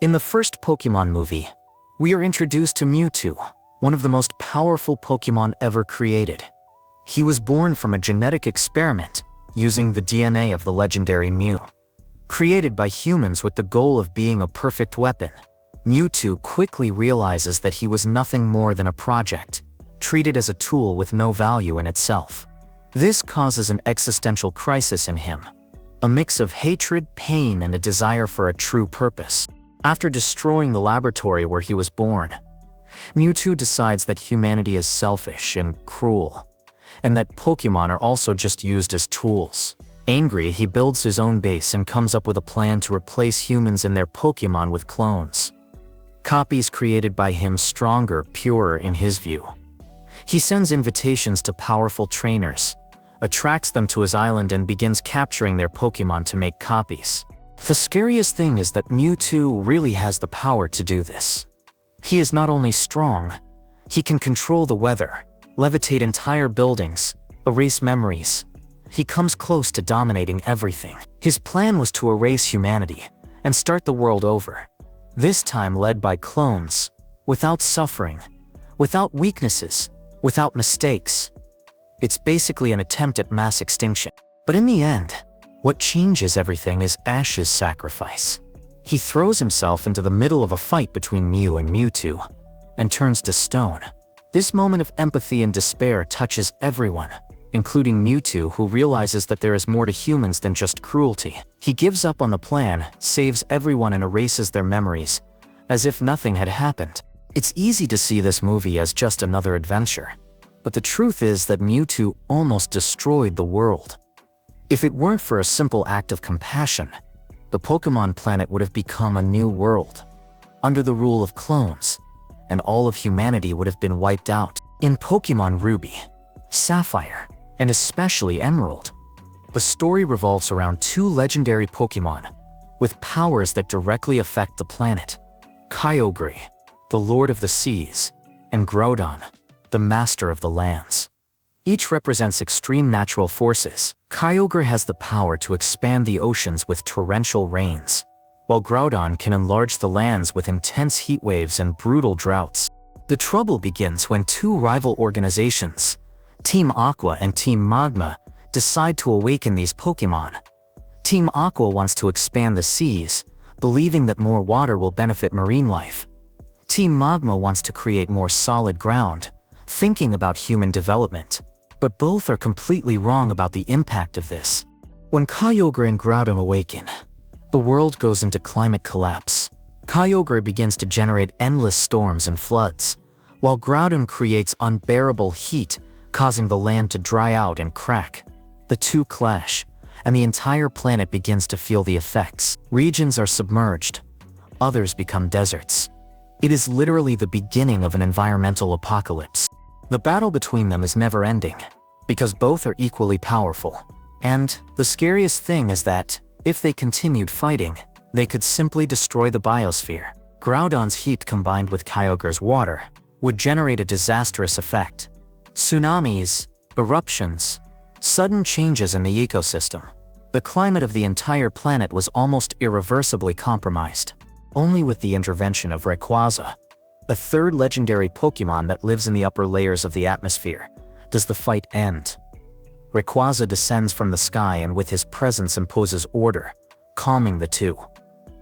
In the first Pokémon movie, we are introduced to Mewtwo, one of the most powerful Pokémon ever created. He was born from a genetic experiment using the DNA of the legendary Mew. Created by humans with the goal of being a perfect weapon, Mewtwo quickly realizes that he was nothing more than a project, treated as a tool with no value in itself. This causes an existential crisis in him, a mix of hatred, pain, and a desire for a true purpose. After destroying the laboratory where he was born, Mewtwo decides that humanity is selfish and cruel, and that Pokémon are also just used as tools. Angry, he builds his own base and comes up with a plan to replace humans and their Pokémon with clones. Copies created by him stronger, purer in his view. He sends invitations to powerful trainers, attracts them to his island and begins capturing their Pokémon to make copies. The scariest thing is that Mewtwo really has the power to do this. He is not only strong, he can control the weather, levitate entire buildings, erase memories. He comes close to dominating everything. His plan was to erase humanity and start the world over, this time led by clones, without suffering, without weaknesses, without mistakes. It's basically an attempt at mass extinction. But in the end, what changes everything is Ash's sacrifice. He throws himself into the middle of a fight between Mew and Mewtwo, and turns to stone. This moment of empathy and despair touches everyone, including Mewtwo, who realizes that there is more to humans than just cruelty. He gives up on the plan, saves everyone and erases their memories, as if nothing had happened. It's easy to see this movie as just another adventure, but the truth is that Mewtwo almost destroyed the world. If it weren't for a simple act of compassion, the Pokémon planet would have become a new world, under the rule of clones, and all of humanity would have been wiped out. In Pokémon Ruby, Sapphire, and especially Emerald, the story revolves around two legendary Pokémon with powers that directly affect the planet: Kyogre, the Lord of the Seas, and Groudon, the Master of the Lands. Each represents extreme natural forces. Kyogre has the power to expand the oceans with torrential rains, while Groudon can enlarge the lands with intense heat waves and brutal droughts. The trouble begins when two rival organizations, Team Aqua and Team Magma, decide to awaken these Pokémon. Team Aqua wants to expand the seas, believing that more water will benefit marine life. Team Magma wants to create more solid ground, thinking about human development. But both are completely wrong about the impact of this. When Kyogre and Groudon awaken, the world goes into climate collapse. Kyogre begins to generate endless storms and floods, while Groudon creates unbearable heat, causing the land to dry out and crack. The two clash, and the entire planet begins to feel the effects. Regions are submerged, others become deserts. It is literally the beginning of an environmental apocalypse. The battle between them is never-ending, because both are equally powerful. And the scariest thing is that, if they continued fighting, they could simply destroy the biosphere. Groudon's heat combined with Kyogre's water would generate a disastrous effect. Tsunamis, eruptions, sudden changes in the ecosystem. The climate of the entire planet was almost irreversibly compromised. Only with the intervention of Rayquaza, a third legendary Pokémon that lives in the upper layers of the atmosphere, does the fight end. Rayquaza descends from the sky and with his presence imposes order, calming the two.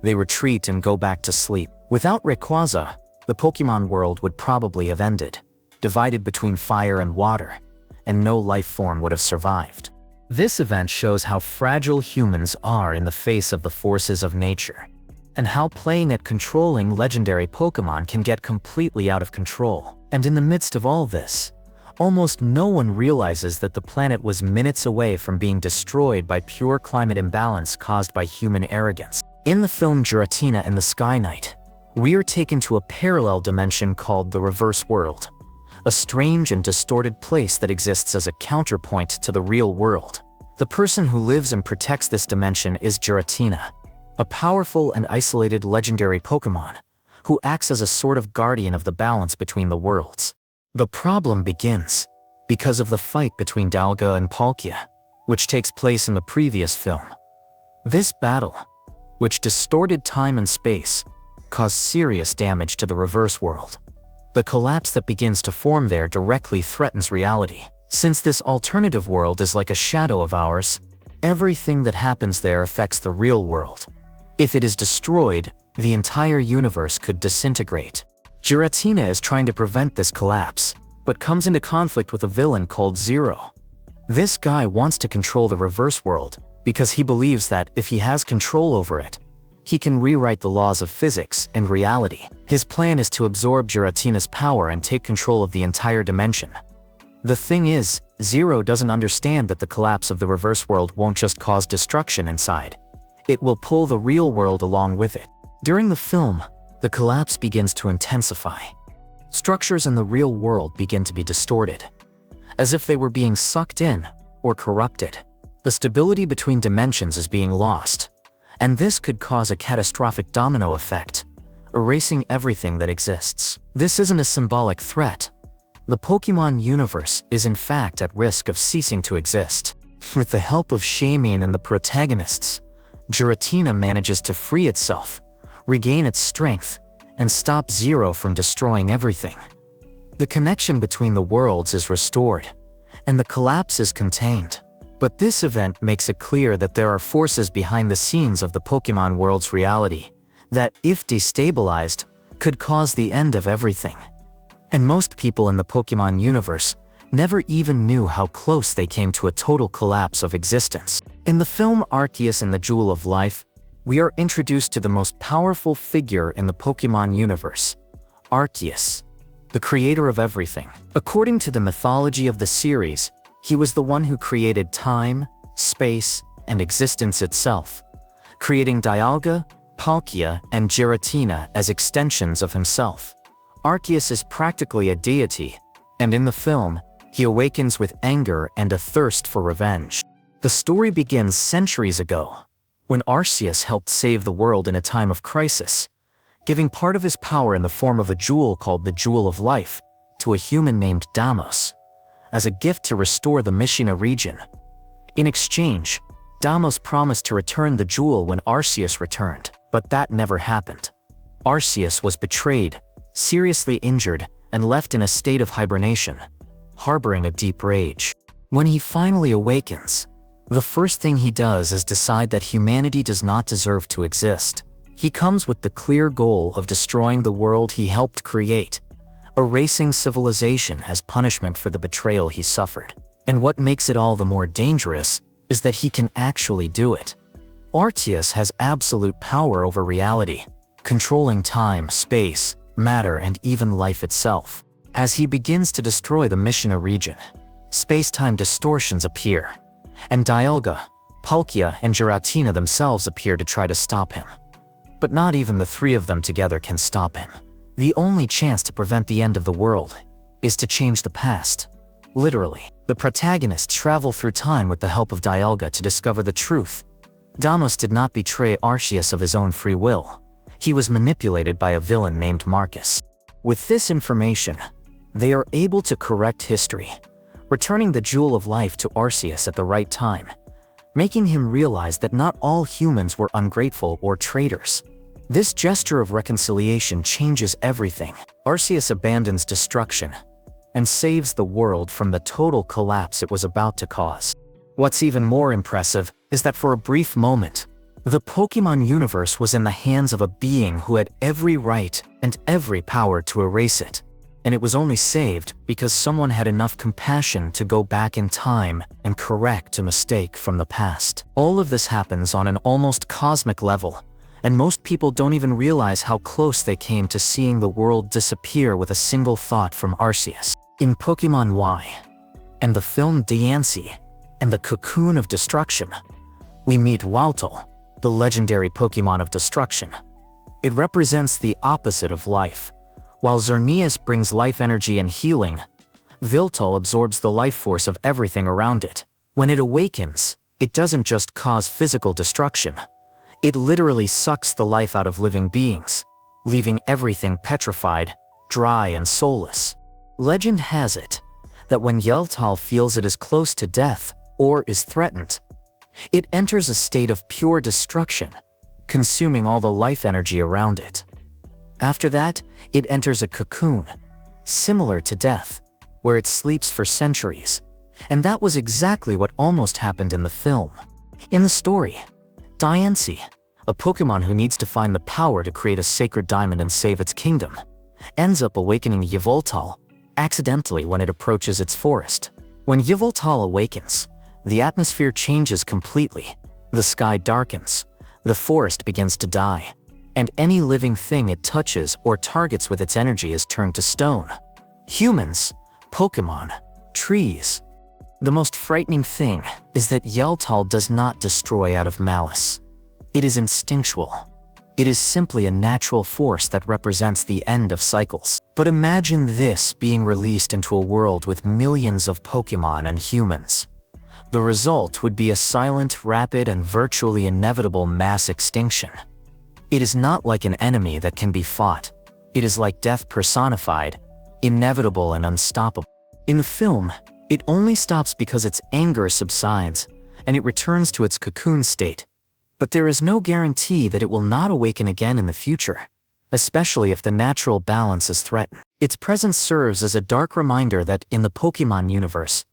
They retreat and go back to sleep. Without Rayquaza, the Pokémon world would probably have ended, divided between fire and water, and no life form would have survived. This event shows how fragile humans are in the face of the forces of nature, and how playing at controlling legendary Pokémon can get completely out of control. And in the midst of all this, almost no one realizes that the planet was minutes away from being destroyed by pure climate imbalance caused by human arrogance. In the film Giratina and the Sky Knight, we are taken to a parallel dimension called the Reverse World, a strange and distorted place that exists as a counterpoint to the real world. The person who lives and protects this dimension is Giratina, a powerful and isolated legendary Pokémon, who acts as a sort of guardian of the balance between the worlds. The problem begins because of the fight between Dialga and Palkia, which takes place in the previous film. This battle, which distorted time and space, cause serious damage to the reverse world. The collapse that begins to form there directly threatens reality. Since this alternative world is like a shadow of ours, everything that happens there affects the real world. If it is destroyed, the entire universe could disintegrate. Giratina is trying to prevent this collapse, but comes into conflict with a villain called Zero. This guy wants to control the reverse world because he believes that if he has control over it, he can rewrite the laws of physics and reality. His plan is to absorb Giratina's power and take control of the entire dimension. The thing is, Zero doesn't understand that the collapse of the reverse world won't just cause destruction inside. It will pull the real world along with it. During the film, the collapse begins to intensify. Structures in the real world begin to be distorted, as if they were being sucked in or corrupted. The stability between dimensions is being lost, and this could cause a catastrophic domino effect, erasing everything that exists. This isn't a symbolic threat. The Pokémon universe is in fact at risk of ceasing to exist. With the help of Shaymin and the protagonists, Giratina manages to free itself, regain its strength, and stop Zero from destroying everything. The connection between the worlds is restored, and the collapse is contained. But this event makes it clear that there are forces behind the scenes of the Pokémon world's reality that, if destabilized, could cause the end of everything. And most people in the Pokémon universe never even knew how close they came to a total collapse of existence. In the film Arceus and the Jewel of Life, we are introduced to the most powerful figure in the Pokémon universe, Arceus, the creator of everything. According to the mythology of the series, he was the one who created time, space, and existence itself, creating Dialga, Palkia, and Giratina as extensions of himself. Arceus is practically a deity, and in the film, he awakens with anger and a thirst for revenge. The story begins centuries ago, when Arceus helped save the world in a time of crisis, giving part of his power in the form of a jewel called the Jewel of Life to a human named Deimos, as a gift to restore the Mishina region. In exchange, Deimos promised to return the jewel when Arceus returned, but that never happened. Arceus was betrayed, seriously injured, and left in a state of hibernation, harboring a deep rage. When he finally awakens, the first thing he does is decide that humanity does not deserve to exist. He comes with the clear goal of destroying the world he helped create, erasing civilization as punishment for the betrayal he suffered. And what makes it all the more dangerous is that he can actually do it. Arceus has absolute power over reality, controlling time, space, matter, and even life itself. As he begins to destroy the Mishina region, space-time distortions appear, and Dialga, Palkia, and Giratina themselves appear to try to stop him. But not even the three of them together can stop him. The only chance to prevent the end of the world is to change the past. Literally, the protagonists travel through time with the help of Dialga to discover the truth. Deimos did not betray Arceus of his own free will. He was manipulated by a villain named Marcus. With this information, they are able to correct history, returning the Jewel of Life to Arceus at the right time, making him realize that not all humans were ungrateful or traitors. This gesture of reconciliation changes everything. Arceus abandons destruction and saves the world from the total collapse it was about to cause. What's even more impressive is that for a brief moment, the Pokémon universe was in the hands of a being who had every right and every power to erase it. And it was only saved because someone had enough compassion to go back in time and correct a mistake from the past. All of this happens on an almost cosmic level, and most people don't even realize how close they came to seeing the world disappear with a single thought from Arceus. In Pokémon Y, and the film Diancie, and the Cocoon of Destruction, we meet Waltol, the legendary Pokémon of destruction. It represents the opposite of life. While Xerneas brings life energy and healing, Viltol absorbs the life force of everything around it. When it awakens, it doesn't just cause physical destruction. It literally sucks the life out of living beings, leaving everything petrified, dry, and soulless. Legend has it that when Yveltal feels it is close to death or is threatened, it enters a state of pure destruction, consuming all the life energy around it. After that, it enters a cocoon, similar to death, where it sleeps for centuries. And that was exactly what almost happened in the film. In the story, Diancie, a Pokémon who needs to find the power to create a sacred diamond and save its kingdom, ends up awakening Yveltal accidentally when it approaches its forest. When Yveltal awakens, the atmosphere changes completely, the sky darkens, the forest begins to die, and any living thing it touches or targets with its energy is turned to stone. Humans, Pokémon, trees. The most frightening thing is that Yveltal does not destroy out of malice. It is instinctual. It is simply a natural force that represents the end of cycles. But imagine this being released into a world with millions of Pokémon and humans. The result would be a silent, rapid, and virtually inevitable mass extinction. It is not like an enemy that can be fought. It is like death personified, inevitable and unstoppable. In the film, it only stops because its anger subsides, and it returns to its cocoon state. But there is no guarantee that it will not awaken again in the future, especially if the natural balance is threatened. Its presence serves as a dark reminder that in the Pokémon universe,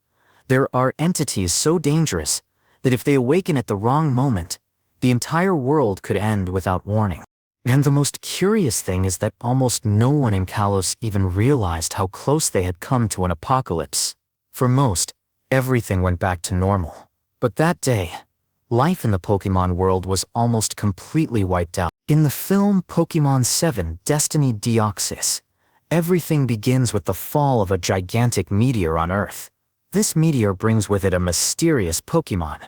there are entities so dangerous that if they awaken at the wrong moment, the entire world could end without warning. And the most curious thing is that almost no one in Kalos even realized how close they had come to an apocalypse. For most, everything went back to normal. But that day, life in the Pokémon world was almost completely wiped out. In the film Pokémon 7 Destiny Deoxys, everything begins with the fall of a gigantic meteor on Earth. This meteor brings with it a mysterious Pokémon,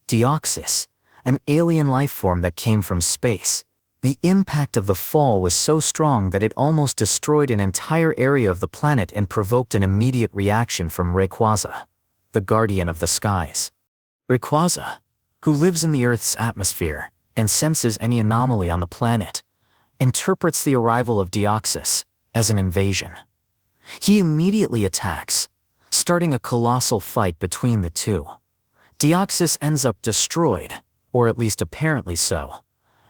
Deoxys, an alien life form that came from space. The impact of the fall was so strong that it almost destroyed an entire area of the planet and provoked an immediate reaction from Rayquaza, the guardian of the skies. Rayquaza, who lives in the Earth's atmosphere and senses any anomaly on the planet, interprets the arrival of Deoxys as an invasion. He immediately attacks, starting a colossal fight between the two. Deoxys ends up destroyed, or at least apparently so,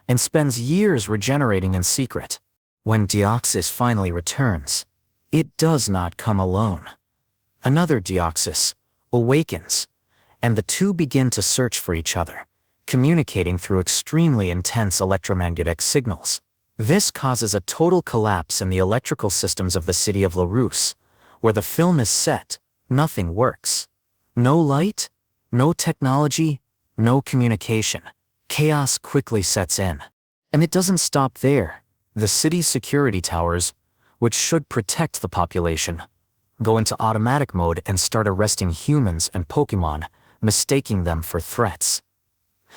and spends years regenerating in secret. When Deoxys finally returns, it does not come alone. Another Deoxys awakens, and the two begin to search for each other, communicating through extremely intense electromagnetic signals. This causes a total collapse in the electrical systems of the city of Larus, where the film is set. Nothing works. No light, no technology, no communication. Chaos quickly sets in. And it doesn't stop there. The city's security towers, which should protect the population, go into automatic mode and start arresting humans and Pokémon, mistaking them for threats.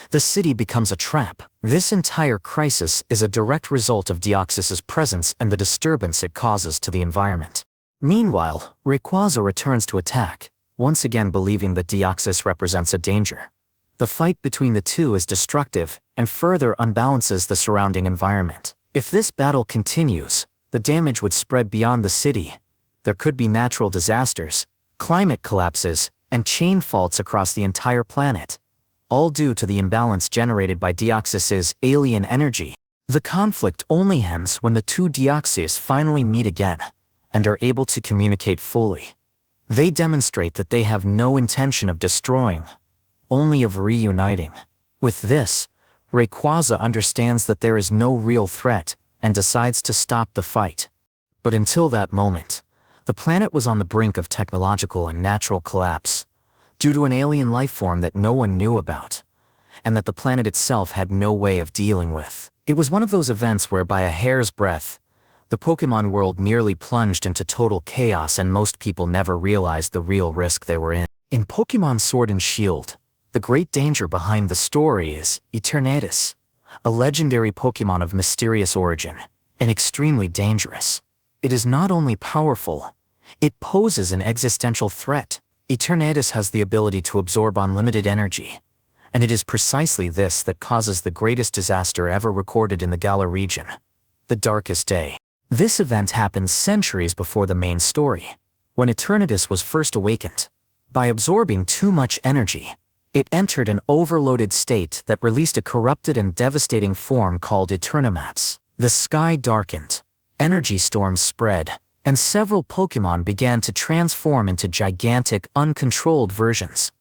The city becomes a trap. This entire crisis is a direct result of Deoxys's presence and the disturbance it causes to the environment. Meanwhile, Rayquaza returns to attack, once again believing that Deoxys represents a danger. The fight between the two is destructive and further unbalances the surrounding environment. If this battle continues, the damage would spread beyond the city. There could be natural disasters, climate collapses, and chain faults across the entire planet, all due to the imbalance generated by Deoxys's alien energy. The conflict only ends when the two Deoxys finally meet again and are able to communicate fully. They demonstrate that they have no intention of destroying, only of reuniting. With this, Rayquaza understands that there is no real threat and decides to stop the fight. But until that moment, the planet was on the brink of technological and natural collapse, due to an alien life form that no one knew about, and that the planet itself had no way of dealing with. It was one of those events where by a hair's breadth, the Pokémon world nearly plunged into total chaos and most people never realized the real risk they were in. In Pokémon Sword and Shield, the great danger behind the story is Eternatus, a legendary Pokémon of mysterious origin, and extremely dangerous. It is not only powerful, it poses an existential threat. Eternatus has the ability to absorb unlimited energy, and it is precisely this that causes the greatest disaster ever recorded in the Galar region, the Darkest Day. This event happened centuries before the main story, when Eternatus was first awakened. By absorbing too much energy, it entered an overloaded state that released a corrupted and devastating form called Eternamax. The sky darkened, Energy storms spread, and several Pokémon began to transform into gigantic, uncontrolled versions.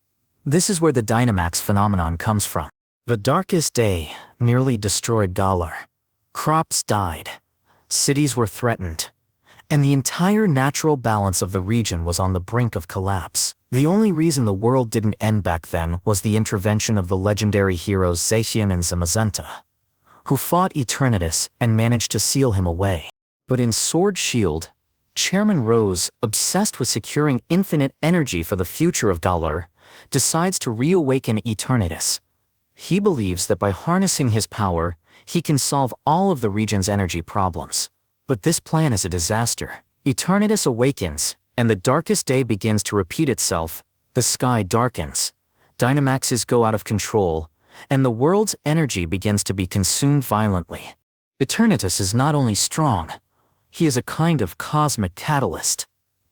This is where the Dynamax phenomenon comes from. The darkest day nearly destroyed Galar. Crops died, cities were threatened, and the entire natural balance of the region was on the brink of collapse. The only reason the world didn't end back then was the intervention of the legendary heroes Zacian and Zamazenta, who fought Eternatus and managed to seal him away. But in Sword Shield, Chairman Rose, obsessed with securing infinite energy for the future of Galar, decides to reawaken Eternatus. He believes that by harnessing his power, he can solve all of the region's energy problems. But this plan is a disaster. Eternatus awakens, and the darkest day begins to repeat itself. The sky darkens, Dynamaxes go out of control, and the world's energy begins to be consumed violently. Eternatus is not only strong, he is a kind of cosmic catalyst.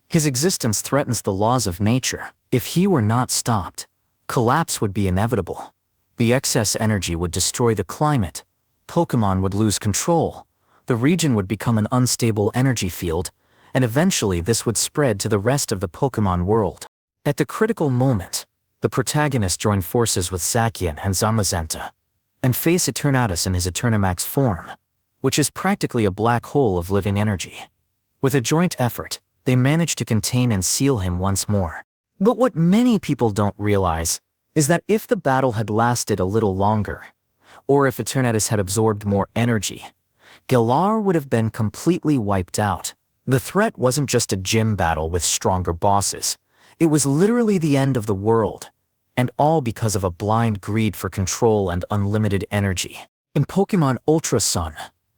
His existence threatens the laws of nature. If he were not stopped, collapse would be inevitable. The excess energy would destroy the climate, Pokémon would lose control, the region would become an unstable energy field, and eventually this would spread to the rest of the Pokémon world. At the critical moment, the protagonist join forces with Zacian and Zamazenta, and face Eternatus in his Eternamax form, which is practically a black hole of living energy. With a joint effort, they manage to contain and seal him once more. But what many people don't realize is that if the battle had lasted a little longer, or if Eternatus had absorbed more energy, Galar would have been completely wiped out. The threat wasn't just a gym battle with stronger bosses. It was literally the end of the world, and all because of a blind greed for control and unlimited energy. In Pokémon Ultra Sun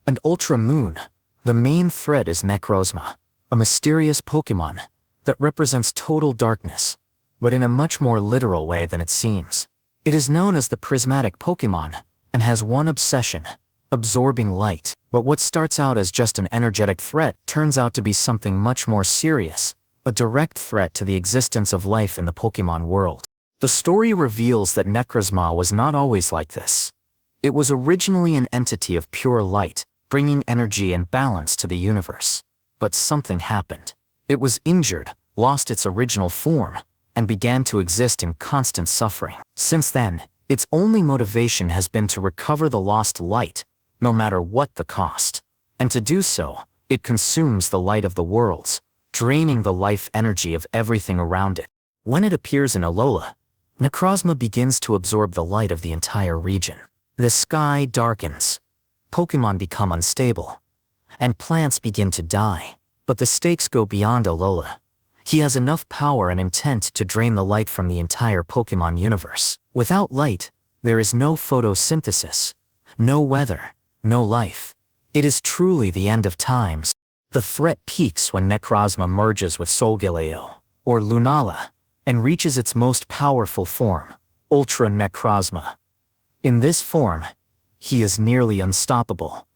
and Ultra Moon, the main threat is Necrozma, a mysterious Pokémon that represents total darkness, but in a much more literal way than it seems. It is known as the prismatic Pokémon, and has one obsession: absorbing light. But what starts out as just an energetic threat turns out to be something much more serious, a direct threat to the existence of life in the Pokémon world. The story reveals that Necrozma was not always like this. It was originally an entity of pure light, bringing energy and balance to the universe. But something happened. It was injured, lost its original form, and began to exist in constant suffering. Since then, its only motivation has been to recover the lost light, no matter what the cost. And to do so, it consumes the light of the worlds, draining the life energy of everything around it. When it appears in Alola, Necrozma begins to absorb the light of the entire region. The sky darkens, Pokémon become unstable, and plants begin to die. But the stakes go beyond Alola. He has enough power and intent to drain the light from the entire Pokémon universe. Without light, there is no photosynthesis, no weather, no life. It is truly the end of times. The threat peaks when Necrozma merges with Solgaleo, or Lunala, and reaches its most powerful form, Ultra Necrozma. In this form, he is nearly unstoppable.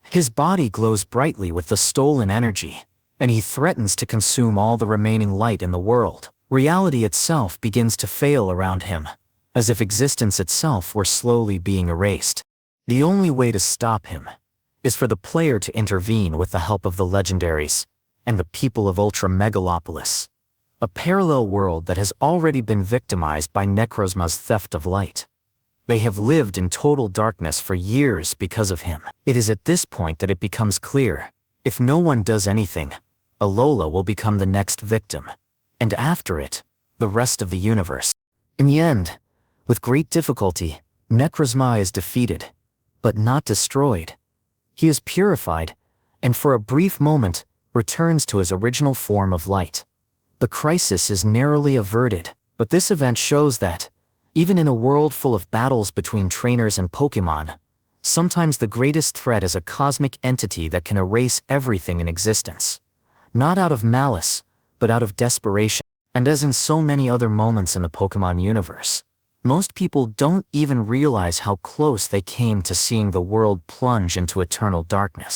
His body glows brightly with the stolen energy, and he threatens to consume all the remaining light in the world. Reality itself begins to fail around him, as if existence itself were slowly being erased. The only way to stop him is for the player to intervene with the help of the legendaries and the people of Ultra Megalopolis, a parallel world that has already been victimized by Necrozma's theft of light. They have lived in total darkness for years because of him. It is at this point that it becomes clear, if no one does anything, Alola will become the next victim, and after it, the rest of the universe. In the end, with great difficulty, Necrozma is defeated, but not destroyed. He is purified, and for a brief moment, returns to his original form of light. The crisis is narrowly averted, but this event shows that, even in a world full of battles between trainers and Pokémon, sometimes the greatest threat is a cosmic entity that can erase everything in existence. Not out of malice, but out of desperation. And as in so many other moments in the Pokémon universe, most people don't even realize how close they came to seeing the world plunge into eternal darkness.